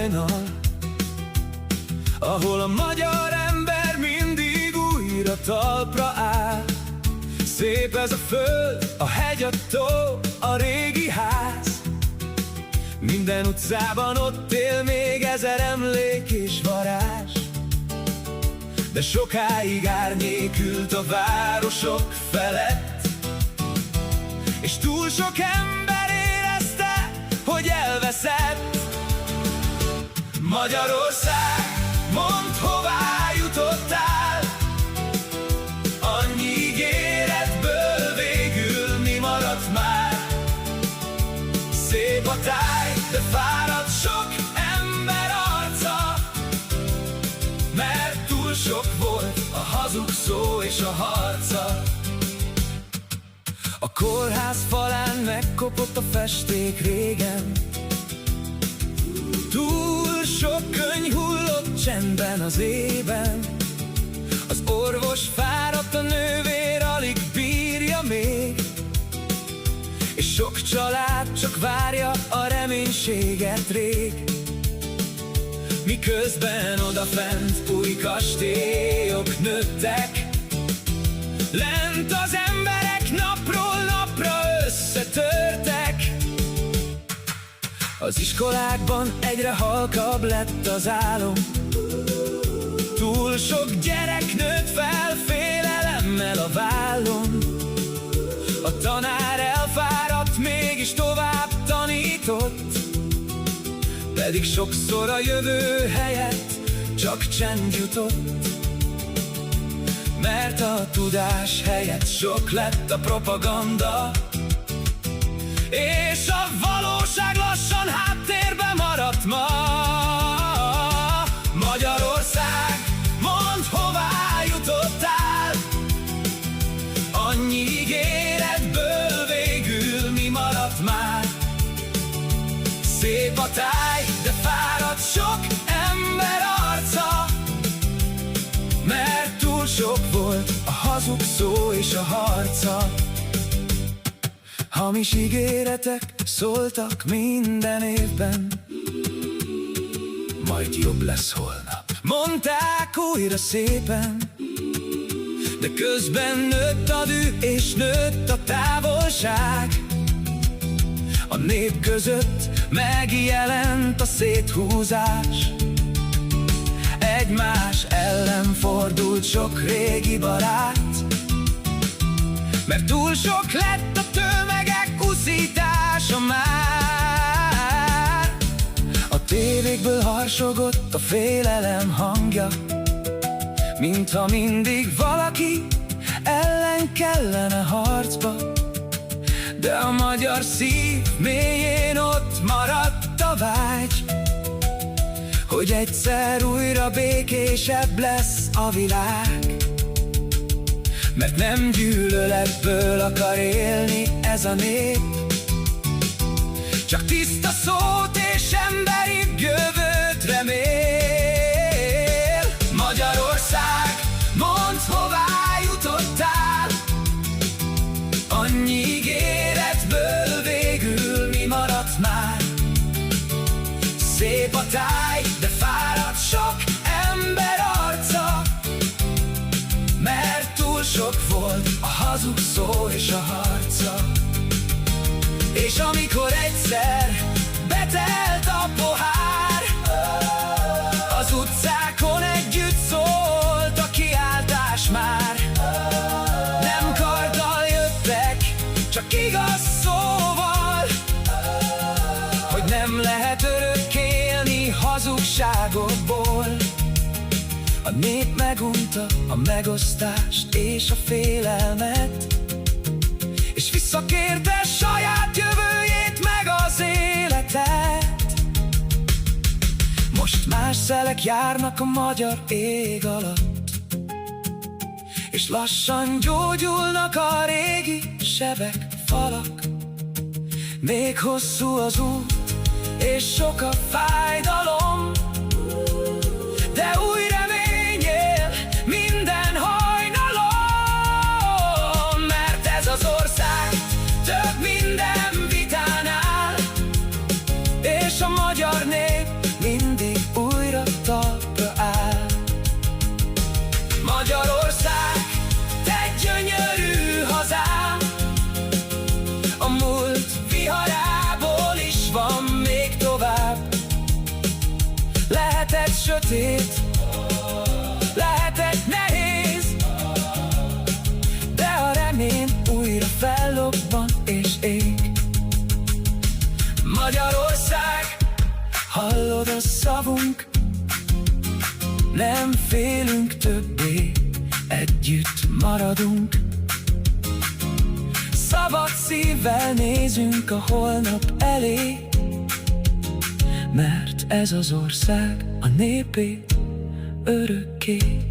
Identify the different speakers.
Speaker 1: hajnal, ahol a magyar ember mindig újra talpra áll. Szép ez a föld, a hegy, a tó, a régi ház. Minden utcában ott él még ezer emlék és varázs. De sokáig árnyékült a városok felett, és túl sok ember érezte, hogy elveszett. Magyarország, mondd, hová jutottál? Annyi ígéretből végül mi maradt már? Szép a táj, de fáradt sok ember arca, mert túl sok volt a hazug szó és a harca. A kórház falán megkopott a festék régen, túl sok könyv hullott csendben az ében. Az orvos fáradt, a nővér alig bírja még, és sok család csak várja a reménységet rég. Miközben odafent új kastélyok nőttek, lent az emberek napról napra összetörtek. Az iskolákban egyre halkabb lett az álom, túl sok gyerek nőtt fel félelemmel a vállon. A tanár elfáradt, mégis tovább tanított, pedig sokszor a jövő helyett csak csend jutott. Mert a tudás helyett sok lett a propaganda, és a valóság lassan háttérbe maradt ma. Magyarország, mondd, hová jutottál? Annyi ígéretből végül mi maradt már? Szép a táj, de fáradt sok ember arca, mert túl sok volt a hazug szó és a harca. Hamis ígéretek szóltak minden évben, majd jobb lesz holnap, mondták újra szépen. De közben nőtt a düh és nőtt a távolság, a nép között megjelent a széthúzás. Egymás ellen fordult sok régi barát, mert túl sok lett a tömegek uszítása már. A tévékből harsogott a félelem hangja, mintha mindig valaki ellen kellene harcba. De a magyar szív mélyén ott maradt a vágy, hogy egyszer újra békésebb lesz a világ. Mert nem gyűlöletből akar élni ez a nép, csak tiszta szót és emberi jövőt remél. Magyarország, mondd, hová jutottál? Annyi ígéretből végül mi maradt már? Szép a táj, de fáradt sok ember arca, mert túl sok volt a hazug szó és a harca. És amikor egyszer betelt a pohár, az utcákon együtt szólt a kiáltás már. Nem karddal jöttek, csak igaz szóval, hogy nem lehet örökké élni hazugságokból. A nép megunta a megosztást és a félelmet, és visszakérte saját jövőjét meg az életet. Most más szelek járnak a magyar ég alatt, és lassan gyógyulnak a régi sebek, falak. Még hosszú az út, és sok a fájdalom, de új remény él minden hajnalon. Mert ez az ország több minden vitánál, és a magyar nép minden Lehetett sötét, lehetett nehéz, de a remény újra fellobban és ég. Magyarország, hallod a szavunk, nem félünk többé, együtt maradunk. Szabad szívvel nézünk a holnap elé, mert ez az ország a népé örökké.